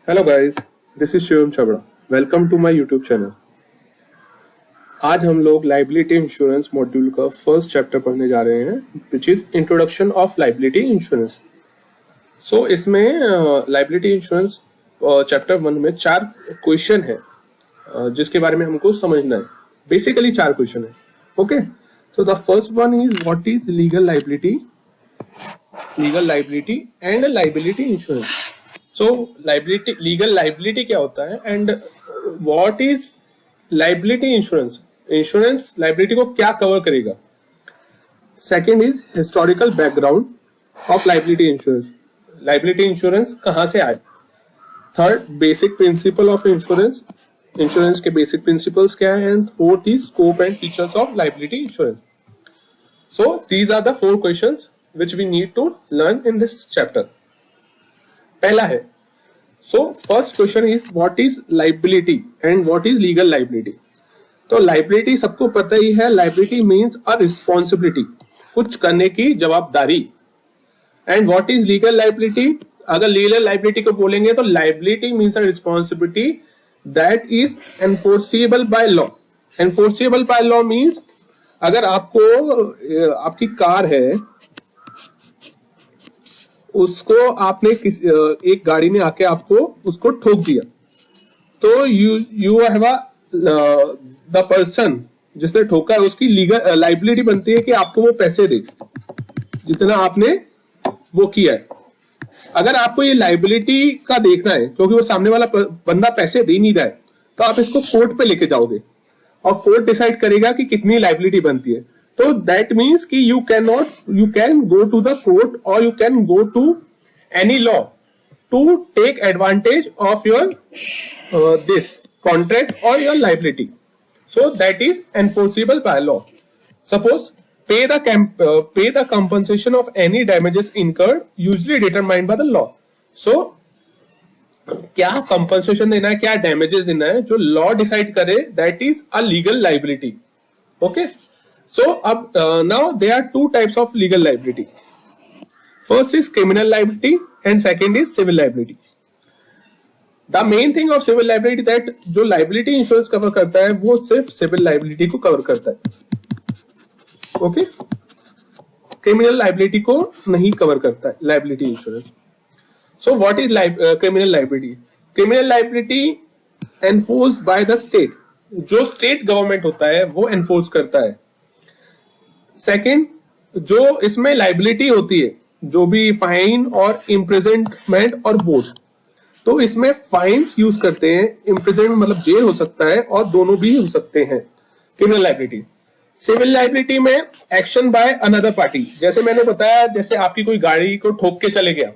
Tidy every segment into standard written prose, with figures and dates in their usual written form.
Hello guys, this is Shivam Chhabra. Welcome to my YouTube channel. आज हम लोग लाइबिलिटी इंश्योरेंस मॉड्यूल का फर्स्ट चैप्टर पढ़ने जा रहे हैं, which is introduction of liability insurance. So इसमें लाइबिलिटी इंश्योरेंस चैप्टर 1 में 4 क्वेश्चन है जिसके बारे में हमको समझना है। बेसिकली 4 क्वेश्चन है। Okay, so the first one is what is legal liability and liability insurance. So legal liability क्या होता है and what is liability insurance. Insurance liability को क्या कवर करेगा। Second is historical background of liability insurance. Liability insurance कहां से आए। Third, basic principle of insurance. Insurance के बेसिक प्रिंसिपल्स क्या है। And fourth is scope and features of liability insurance. So these are the 4 questions which we need to learn in this chapter. पहला है, so first question is what is liability and what is legal liability. तो liability सबको पता ही है। liability means a responsibility, कुछ करने की जवाबदारी। and what is legal liability, अगर legal liability को बोलेंगे तो liability means a responsibility that is enforceable by law. enforceable by law means अगर आपको आपकी कार है, उसको आपने एक गाड़ी ने आके आपको उसको ठोक दिया, तो यू हैव द पर्सन जिसने ठोका है उसकी लीगल लाइबिलिटी बनती है कि आपको वो पैसे दे जितना आपने वो किया है। अगर आपको ये लाइबिलिटी का देखना है क्योंकि वो सामने वाला बंदा पैसे दे नहीं रहा है, तो आप इसको कोर्ट पे लेके जाओगे और कोर्ट डिसाइड करेगा कि कितनी लाइबिलिटी बनती है। तो दैट मीन्स कि you can go to the court or you can go to any law to take advantage of your this contract or your liability. So that is enforceable by law. Suppose pay the compensation of any damages incurred, usually determined by the law. So क्या compensation देना है, क्या damages देना है, जो law decide करे, that is a legal liability. Okay. So now there are 2 types of legal liability. First is criminal liability and second is civil liability. The main thing of civil liability that जो liability insurance cover करता है वो सिर्फ civil liability को cover करता है। Okay? criminal liability को नहीं cover करता है liability insurance. So what is criminal liability? Criminal liability enforced by the state. जो state government होता है वो enforce करता है। सेकेंड, जो इसमें लाइबिलिटी होती है, जो भी फाइन और इम्प्रिजनमेंट और बोथ, तो इसमें फाइन्स यूज करते हैं, इम्प्रिजनमेंट मतलब जेल हो सकता है और दोनों भी हो सकते हैं क्रिमिनल लाइबिलिटी। सिविल लाइबिलिटी में एक्शन बाय अनदर पार्टी, जैसे मैंने बताया, जैसे आपकी कोई गाड़ी को ठोक के चले गया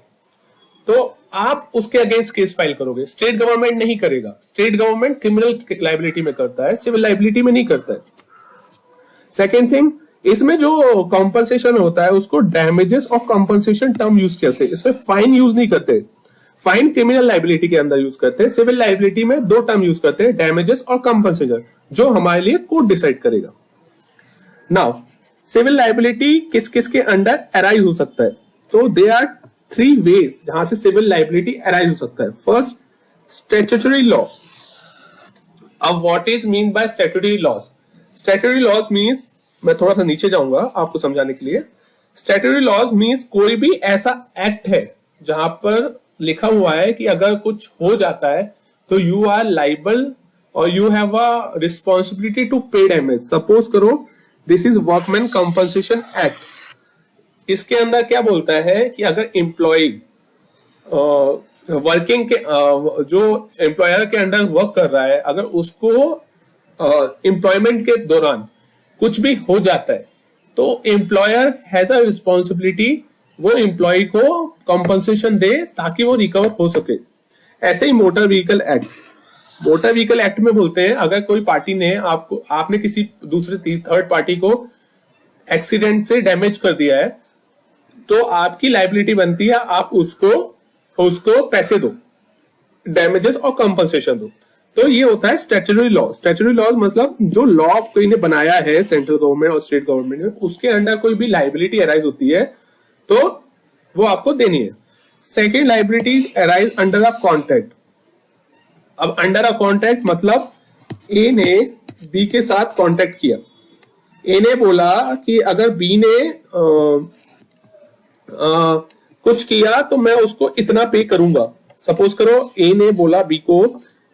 तो आप उसके अगेंस्ट केस फाइल करोगे। स्टेट गवर्नमेंट नहीं करेगा, स्टेट गवर्नमेंट क्रिमिनल लाइबिलिटी में करता है, सिविल लाइबिलिटी में नहीं करता है। सेकेंड थिंग, इसमें जो कॉम्पनसेशन होता है उसको डैमेजेस और कॉम्पनसेशन टर्म यूज करते हैं, इसमें फाइन यूज नहीं करते। फाइन क्रिमिनल लाइबिलिटी के अंदर यूज करते हैं, सिविल लाइबिलिटी में 2 टर्म यूज करते हैं, डैमेजेस और कॉम्पनसेशन, जो हमारे लिए कोर्ट डिसाइड करेगा। नाउ सिविल लाइबिलिटी किस किस के अंडर अराइज हो सकता है, तो दे आर 3 वेज जहां से सिविल लाइबिलिटी अराइज हो सकता है। First, statutory law. अब what is mean by statutory laws. Statutory laws means, मैं थोड़ा सा नीचे जाऊंगा आपको समझाने के लिए। स्टैट्यूटरी लॉज मींस कोई भी ऐसा एक्ट है जहां पर लिखा हुआ है कि अगर कुछ हो जाता है तो यू आर लाइबल और you have a responsibility to pay damage. Suppose करो this is workman compensation act. इसके अंदर क्या बोलता है कि अगर एम्प्लॉय वर्किंग के जो एम्प्लॉयर के अंडर वर्क कर रहा है, अगर उसको एम्प्लॉयमेंट के दौरान कुछ भी हो जाता है तो एम्प्लॉयर हैज अ रिस्पॉन्सिबिलिटी वो एम्प्लॉय को कॉम्पनसेशन दे ताकि वो रिकवर हो सके। ऐसे ही मोटर व्हीकल एक्ट में बोलते हैं अगर कोई पार्टी ने आपने किसी दूसरे थर्ड पार्टी को एक्सीडेंट से डैमेज कर दिया है तो आपकी लाइबिलिटी बनती है, आप उसको पैसे दो, डैमेजेस और कॉम्पनसेशन दो। तो ये होता है स्टैट्यूटरी लॉ। स्टैट्यूटरी लॉ मतलब जो लॉ कोई ने बनाया है सेंट्रल गवर्नमेंट और स्टेट गवर्नमेंट ने, उसके अंडर कोई भी लाइबिलिटी अराइज होती है तो वो आपको देनी है। Second, liabilities arise under a contract. अब अंडर अ कॉन्ट्रैक्ट मतलब ए ने बी के साथ कॉन्ट्रैक्ट किया। ए ने बोला कि अगर बी ने कुछ किया तो मैं उसको इतना पे करूंगा। सपोज करो ए ने बोला बी को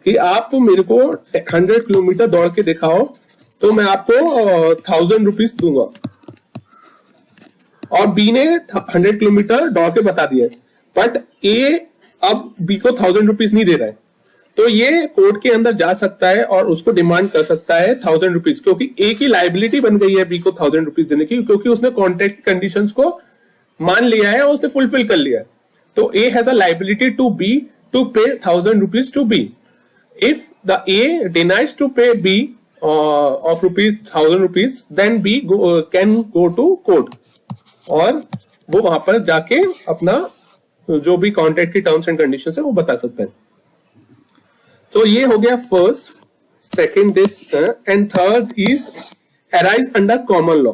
कि आप मेरे को 100 किलोमीटर दौड़ के दिखाओ तो मैं आपको 1000 रुपीज दूंगा, और बी ने 100 किलोमीटर दौड़ के बता दिया, बट ए अब बी को 1000 रुपीज नहीं दे रहा है, तो ये कोर्ट के अंदर जा सकता है और उसको डिमांड कर सकता है 1000 रुपीज, क्योंकि ए की लाइबिलिटी बन गई है बी को 1000 रुपीज देने की, क्योंकि उसने कॉन्ट्रैक्ट की कंडीशंस को मान लिया है और उसने फुलफिल कर लिया है। तो A has a liability to B to pay 1000 rupees to B. If the A denies to pay B of rupees 1000 rupees, then B can go to court, और वो वहां पर जाके अपना जो भी कॉन्ट्रैक्ट की टर्म्स एंड कंडीशंस है वो बता सकता है। तो ये हो गया first, second this, and third is arise under common law.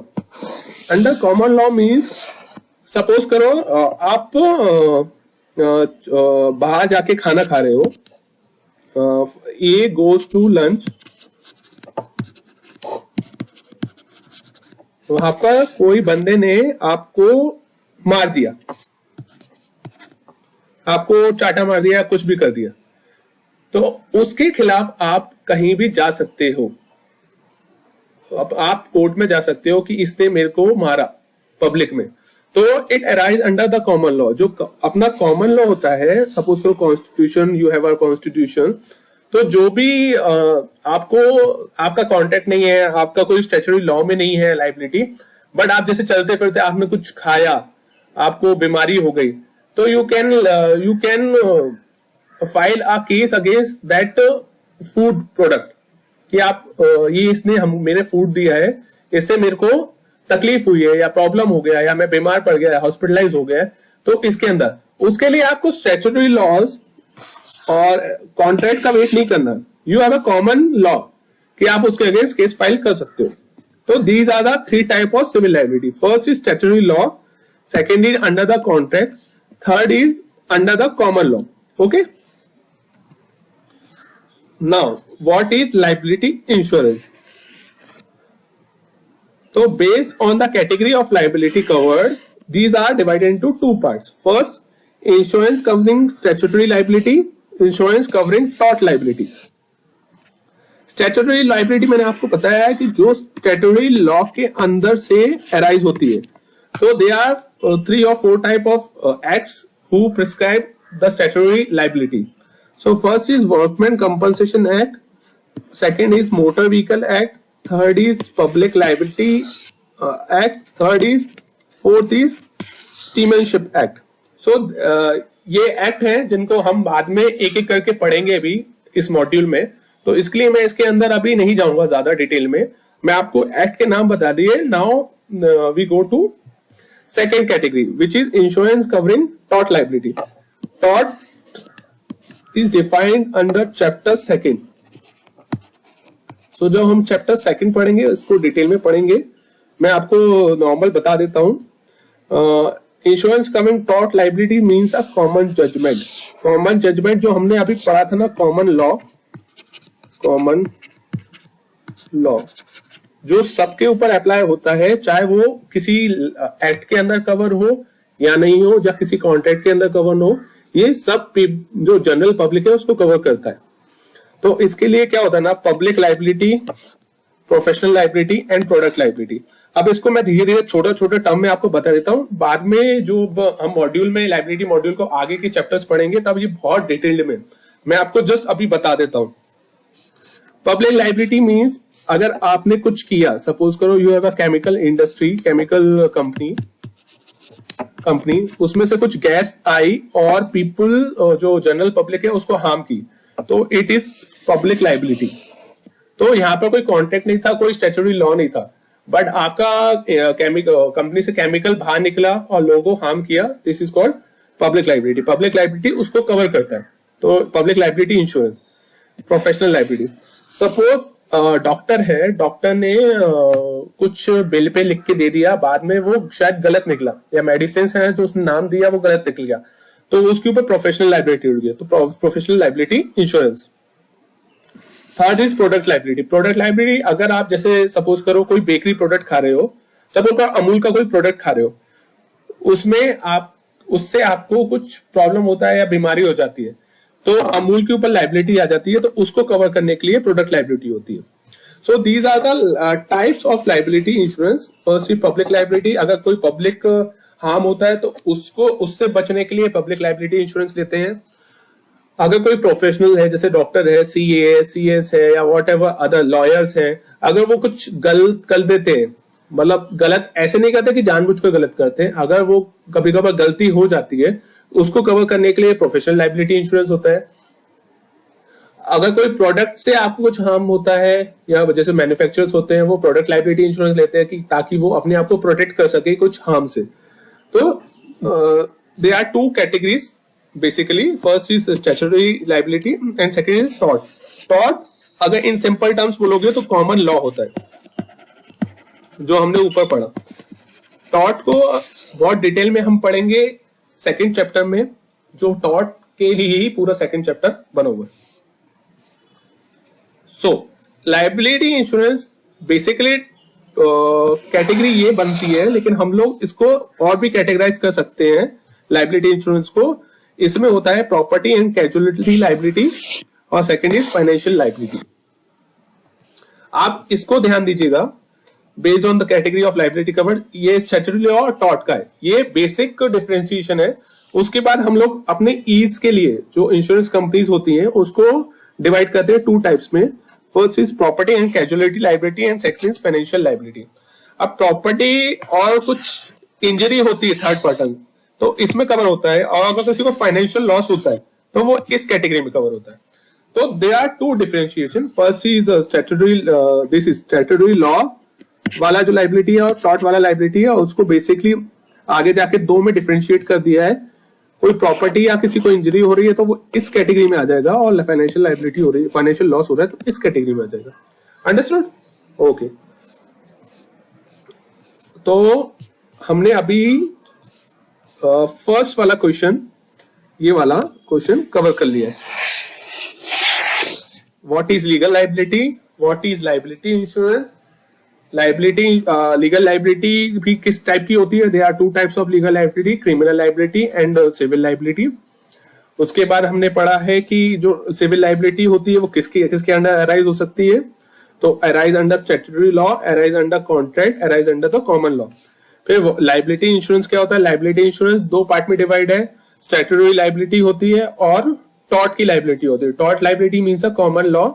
Under common law means suppose करो आप बाहर जाके खाना खा रहे हो, ए गोज टू लंच, वहां पर कोई बंदे ने आपको मार दिया, आपको चाटा मार दिया, कुछ भी कर दिया, तो उसके खिलाफ आप कहीं भी जा सकते हो। अब आप कोर्ट में जा सकते हो कि इसने मेरे को मारा पब्लिक में, तो it arise under the common law. जो अपना कॉमन लॉ होता है, सपोज करो constitution, you have a constitution, तो जो भी आपको, आपका कॉन्ट्रैक्ट नहीं है, आपका कोई स्टैच्यूटरी लॉ में नहीं है लाइबिलिटी, बट आप जैसे चलते फिरते आपने कुछ खाया, आपको बीमारी हो गई, तो you can file a case against that food product कि आप ये इसने मेरे फूड दिया है, इससे मेरे को तकलीफ हुई है या प्रॉब्लम हो गया या मैं बीमार पड़ गया, हॉस्पिटलाइज हो गया, तो इसके अंदर उसके लिए आपको स्टैट्यूटरी लॉज और कॉन्ट्रैक्ट का वेट नहीं करना। You have a common law कि आप उसके अगेंस्ट केस फाइल कर सकते हो। तो these are the 3 type of civil liability. First is statutory law, second is under the contract, third is under the common law. Okay, now what is liability insurance? So based on the category of liability covered, these are divided into 2 parts. First, insurance covering statutory liability, insurance covering tort liability. Statutory liability मैंने आपको बताया है कि जो statutory law के अंदर से arise होती है। तो there are 3 or 4 type of acts who prescribe the statutory liability. So first is Workmen Compensation Act, second is Motor Vehicle Act, third is Public Liability Act, fourth is Steamship Act. So ये act हैं जिनको हम बाद में एक एक करके पढ़ेंगे अभी इस मॉड्यूल में, तो इसके लिए मैं इसके अंदर अभी नहीं जाऊंगा ज्यादा डिटेल में, मैं आपको एक्ट के नाम बता दिए। Now we go to second category which is insurance covering tort liability. Tort is defined under chapter 2। So जब हम चैप्टर 2 पढ़ेंगे इसको डिटेल में पढ़ेंगे। मैं आपको नॉर्मल बता देता हूं। Insurance covering tort liability means a common judgment. Common judgment जो हमने अभी पढ़ा था ना, कॉमन लॉ जो सबके ऊपर अप्लाई होता है, चाहे वो किसी एक्ट के अंदर कवर हो या नहीं हो, या किसी कॉन्ट्रैक्ट के अंदर कवर हो, ये सब जो जनरल पब्लिक है उसको कवर करता है। तो इसके लिए क्या होता है ना, public liability, professional liability and product liability. अब इसको मैं धीरे धीरे छोटे छोटे टर्म में आपको बता देता हूं, बाद में जो हम मॉड्यूल में लाइबिलिटी मॉड्यूल को आगे के चैप्टर्स पढ़ेंगे तब ये बहुत डिटेल्ड में मैं आपको जस्ट अभी बता देता हूं। पब्लिक लाइबिलिटी मींस अगर आपने कुछ किया, सपोज करो you have a chemical industry, chemical company, उसमें से कुछ गैस आई और पीपल जो जनरल पब्लिक है उसको हार्म की, तो इट इज पब्लिक लाइबिलिटी। तो यहाँ पर कोई कॉन्ट्रैक्ट नहीं था, कोई स्टैट्यूटरी लॉ नहीं था, बट आपका कंपनी से केमिकल बाहर निकला और लोगों को हार्म किया, this is called public liability. Public liability उसको कवर करता है। तो public liability insurance. Professional liability, suppose doctor है, डॉक्टर ने कुछ बिल पे लिख के दे दिया, बाद में वो शायद गलत निकला, या मेडिसिन है जो उसने नाम दिया वो गलत निकल गया, तो उसके ऊपर प्रोफेशनल लाइबिलिटी उड़ गया, तो professional liability insurance. Third is product liability. Product liability, अगर आप जैसे सपोज करो कोई बेकरी प्रोडक्ट खा रहे हो, सपोज करो अमूल का कोई प्रोडक्ट खा रहे हो, उसमें आप उससे आपको कुछ प्रॉब्लम होता है या बीमारी हो जाती है, तो अमूल के ऊपर लाइबिलिटी आ जाती है, तो उसको कवर करने के लिए प्रोडक्ट लाइबिलिटी होती है। So these are the types of liability insurance. First is public liability, अगर कोई पब्लिक हार्म होता है तो उसको उससे बचने के लिए पब्लिक लाइबिलिटी इंश्योरेंस लेते हैं। अगर कोई प्रोफेशनल है जैसे डॉक्टर है, सीए, सीएस है या वॉट एवर अदर लॉयर्स है, अगर वो कुछ गलत कर देते हैं, मतलब गलत ऐसे नहीं करते कि जानबूझकर गलत करते हैं, अगर वो कभी कभार गलती हो जाती है, उसको कवर करने के लिए प्रोफेशनल लाइबिलिटी इंश्योरेंस होता है। अगर कोई प्रोडक्ट से आपको कुछ हार्म होता है या जैसे मैन्युफैक्चरर्स होते हैं, वो प्रोडक्ट लाइबिलिटी इंश्योरेंस लेते हैं कि ताकि वो अपने आप को प्रोटेक्ट कर सके कुछ हार्म से। तो they are two categories basically. First is statutory liability and second is tort. Tort अगर इन सिंपल टर्म्स बोलोगे तो कॉमन लॉ होता है, जो हमने ऊपर पढ़ा। टॉर्ट को बहुत डिटेल में हम पढ़ेंगे सेकंड चैप्टर में, जो टॉर्ट के लिए ही पूरा सेकंड चैप्टर बना हुआ है। सो लाइबिलिटी इंश्योरेंस बेसिकली कैटेगरी ये बनती है, लेकिन हम लोग इसको और भी कैटेगराइज कर सकते हैं लाइबिलिटी इंश्योरेंस को। इसमें होता है प्रॉपर्टी एंड कैजुअलिटी लाइबिलिटी और सेकंड इज फाइनेंशियल लाइबिलिटी। आप इसको ध्यान दीजिएगा, based on the category of liability covered. ये स्टैट्यूटरी लॉ और टॉर्ट का है, ये बेसिक डिफरेंशिएशन है। उसके बाद हम लोग अपने ईज के लिए जो इंश्योरेंस कंपनीज होती हैं उसको डिवाइड करते हैं टू टाइप्स में। First is property and casualty liability and second is financial liability. अब प्रॉपर्टी और कुछ इंजरी होती है थर्ड पर्सन, तो इसमें कवर होता है, और अगर किसी को फाइनेंशियल लॉस होता है तो वो इस कैटेगरी में कवर होता है। तो they are two differentiation. First is statutory, this is statutory law वाला जो लाइबिलिटी है और टॉर्ट वाला लाइबिलिटी है, उसको बेसिकली आगे जाके दो में डिफरेंशिएट कर दिया है। कोई प्रॉपर्टी या किसी को इंजरी हो रही है तो वो इस कैटेगरी में आ जाएगा, और फाइनेंशियल लाइबिलिटी हो रही है, फाइनेंशियल लॉस हो रहा है तो इस कैटेगरी में आ जाएगा। अंडरस्टूड? ओके। तो हमने अभी फर्स्ट वाला क्वेश्चन, ये वाला क्वेश्चन कवर कर लिया है। What is legal liability, what is liability insurance. Liability, legal liability भी किस टाइप की होती है? There are two types of legal liability, criminal liability and civil liability. उसके बाद हमने पढ़ा है कि जो सिविल लाइबिलिटी होती है वो किसके अंडर अराइज हो सकती है। तो arise under statutory law, arise under contract, arise under the common law. फिर लाइबिलिटी इंश्योरेंस क्या होता है? लाइबिलिटी इंश्योरेंस दो पार्ट में डिवाइड है, स्टैट्यूटरी लाइबिलिटी होती है और टॉर्ट की लाइबिलिटी होती है। Tort liability means a common law,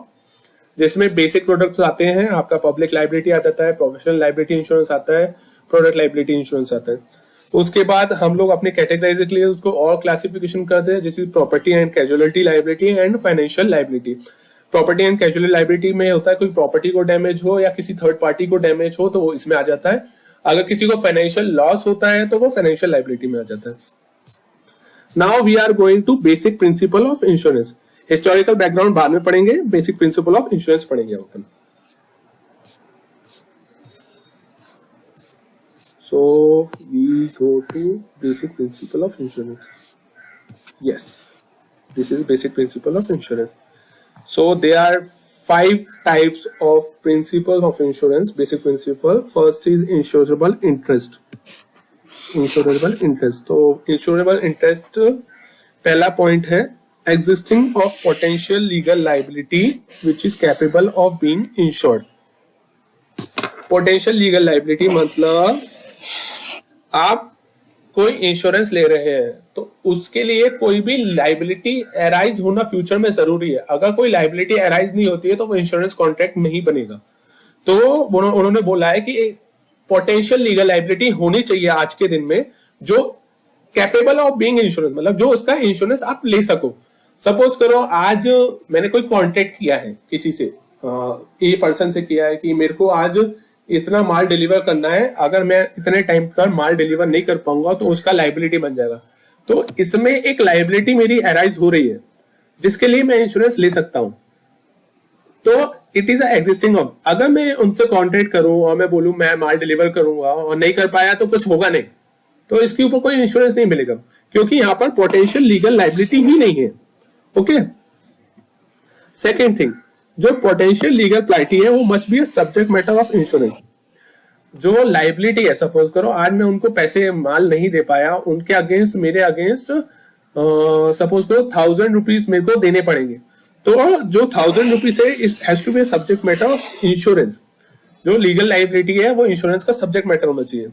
जिसमें बेसिक प्रोडक्ट्स आते हैं। आपका पब्लिक लाइबिलिटी आ जाता है, प्रोफेशनल लाइबिलिटी इंश्योरेंस आता है, प्रोडक्ट लाइबिलिटी इंश्योरेंस आता है। उसके बाद हम लोग अपने कैटेगराइज के लिए उसको और क्लासिफिकेशन करते हैं, जैसे property and casualty liability and financial liability. Property and casualty liability में होता है कोई प्रॉपर्टी को डैमेज हो या किसी थर्ड पार्टी को डैमेज हो तो वो इसमें आ जाता है। अगर किसी को फाइनेंशियल लॉस होता है तो वो फाइनेंशियल लाइबिलिटी में आ जाता है। Now we are going to basic principle of insurance. Historical background बाद में पढ़ेंगे, बेसिक प्रिंसिपल ऑफ इंश्योरेंस पढ़ेंगे अपन। So we go to basic principle of insurance. Yes, this is basic principle of insurance. So there are 5 types of principle of insurance. Basic principle. First is insurable interest. Insurable interest. तो insurable interest पहला point है existing of potential legal liability which is capable of being insured. Potential legal liability मतलब आप कोई insurance ले रहे हैं तो उसके लिए कोई भी लाइबिलिटी अराइज होना फ्यूचर में जरूरी है। अगर कोई लाइबिलिटी अराइज नहीं होती है तो वो इंश्योरेंस कॉन्ट्रैक्ट नहीं बनेगा। तो उन्होंने बोला है कि पोटेंशियल लीगल लाइबिलिटी होनी चाहिए आज के दिन में, जो कैपेबल ऑफ बीइंग इंश्योरेंस, मतलब जो उसका इंश्योरेंस आप ले सको। सपोज करो आज मैंने कोई कॉन्ट्रैक्ट किया है किसी से, ए पर्सन से किया है कि मेरे को आज इतना माल डिलीवर करना है, अगर मैं इतने टाइम पर माल डिलीवर नहीं कर पाऊंगा तो उसका लाइबिलिटी बन जाएगा। तो इसमें एक लाइबिलिटी मेरी अराइज हो रही है जिसके लिए मैं इंश्योरेंस ले सकता हूं। तो इट इज एग्जिस्टिंग ऑफ, अगर मैं उनसे कॉन्ट्रैक्ट करूं और मैं बोलूं मैं माल डिलीवर करूंगा और नहीं कर पाया तो कुछ होगा नहीं, तो इसके ऊपर कोई इंश्योरेंस नहीं मिलेगा, क्योंकि यहां पर पोटेंशियल लीगल लाइबिलिटी ही नहीं है। ओके। सेकेंड थिंग, जो पोटेंशियल लीगल लाइबिलिटी है वो must be a subject matter of insurance. जो लाइबिलिटी है, सपोज करो आज मैं उनको पैसे माल नहीं दे पाया, उनके अगेंस्ट मेरे अगेंस्ट सपोज करो 1000 रुपीज मेरे को देने पड़ेंगे, तो जो 1000 रुपीज है it has to be subject matter of insurance. जो लीगल लाइबिलिटी है वो इंश्योरेंस का सब्जेक्ट मैटर होना चाहिए।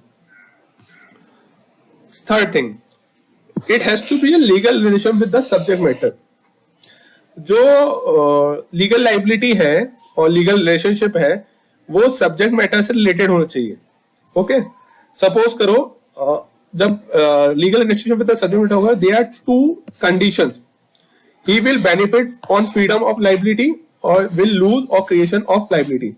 Third thing, it has to be a legal relation with the subject matter. जो लीगल लाइबिलिटी है और लीगल रिलेशनशिप है वो सब्जेक्ट मैटर से रिलेटेड होना चाहिए। ओके, सपोज करो जब legal relationship with the subject matter होगा, there are two conditions, he will benefit on freedom of liability और विल लूज और क्रिएशन ऑफ लाइबिलिटी।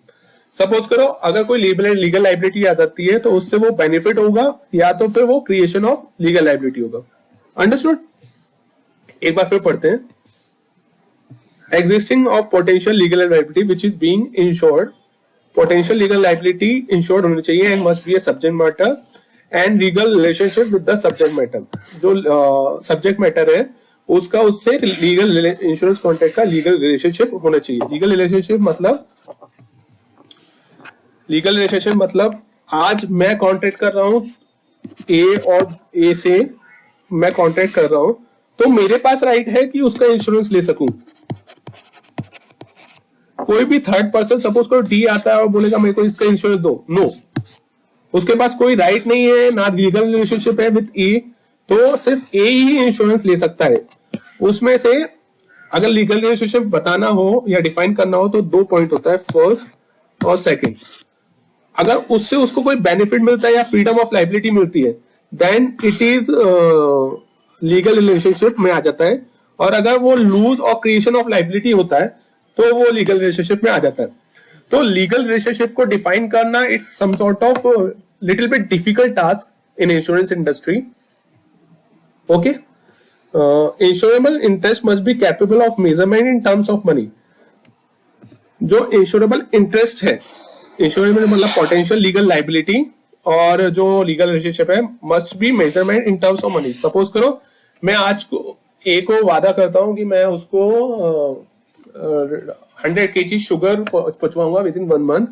सपोज करो अगर कोई लीगल लाइबिलिटी आ जाती है तो उससे वो बेनिफिट होगा या तो फिर वो क्रिएशन ऑफ लीगल लाइबिलिटी होगा। अंडरस्टूड? एक बार फिर पढ़ते हैं। Existing of potential legal liability which is being insured, potential legal liability insured होनी चाहिए and must be a subject matter and legal relationship with the subject matter। जो subject matter है उसका उससे legal insurance contract का legal relationship होना चाहिए। legal relationship मतलब आज मैं कॉन्ट्रैक्ट कर रहा हूं ए और ए से मैं कॉन्ट्रैक्ट कर रहा हूं तो मेरे पास राइट है कि उसका इंश्योरेंस ले सकूं। कोई भी थर्ड पर्सन सपोज करो डी आता है और बोलेगा मेरे को इसका इंश्योरेंस दो, नो, उसके पास कोई राइट नहीं है, ना लीगल रिलेशनशिप है विद ए, तो सिर्फ ए ही इंश्योरेंस ले सकता है। उसमें से अगर लीगल रिलेशनशिप बताना हो या डिफाइन करना हो तो 2 पॉइंट होता है, फर्स्ट और सेकंड। अगर उससे उसको कोई बेनिफिट मिलता है या फ्रीडम ऑफ लाइबिलिटी मिलती है then it is legal relationship में आ जाता है, और अगर वो लूज और क्रिएशन ऑफ लाइबिलिटी होता है तो वो लीगल रिलेशनशिप में आ जाता है। तो लीगल रिलेशनशिप को डिफाइन करना it's some sort of little bit difficult task in insurance industry. Okay, insurable interest must be capable of measurement in terms of money. जो इंश्योरेबल इंटरेस्ट है, इंश्योरेबल मतलब पोटेंशियल लीगल लाइबिलिटी, और जो legal relationship है must be measurement in terms of money. Suppose करो मैं आज को ए को वादा करता हूं कि मैं उसको 100 kg शुगर पहुंचवाऊंगा विद इन 1 मंथ,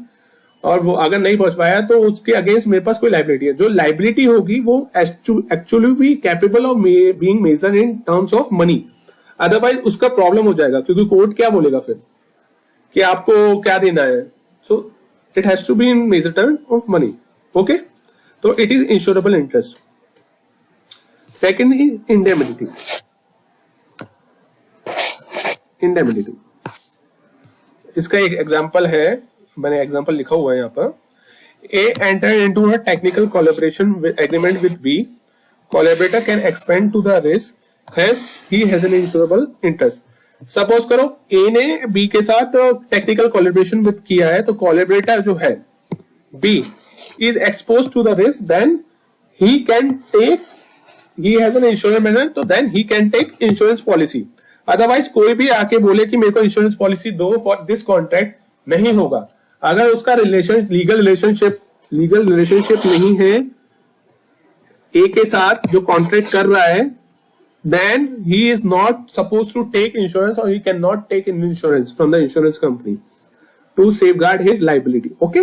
और वो अगर नहीं पहुंच पाया तो उसके अगेंस्ट मेरे पास कोई लाइबिलिटी है। जो लाइबिलिटी होगी वो एक्चुअली भी capable of being measured in terms of money, otherwise उसका प्रॉब्लम हो जाएगा क्योंकि कोर्ट क्या बोलेगा फिर कि आपको क्या देना है। So it has to be in major term of money. Okay, तो it is insurable interest. Second is indemnity. Indemnity इसका एक एग्जांपल है, मैंने एग्जांपल लिखा हुआ है यहाँ पर। A enter into a technical collaboration agreement with B, collaborator can expend to the risk has he has an insurable interest. Suppose करो ए ने बी के साथ टेक्निकल कोलैबोरेशन विद किया है, तो कोलैबोरेटर जो है B is expose to the risk, then he can take, he has an insurance matter, तो then he can take insurance policy. Otherwise कोई भी आके बोले कि मेरे को इंश्योरेंस पॉलिसी दो फॉर दिस कॉन्ट्रैक्ट, नहीं होगा। अगर उसका लीगल रिलेशनशिप नहीं है ए के साथ जो कॉन्ट्रैक्ट कर रहा है, then he is not suppose to take insurance और he can not take in insurance from the insurance company to safeguard his liability. Okay.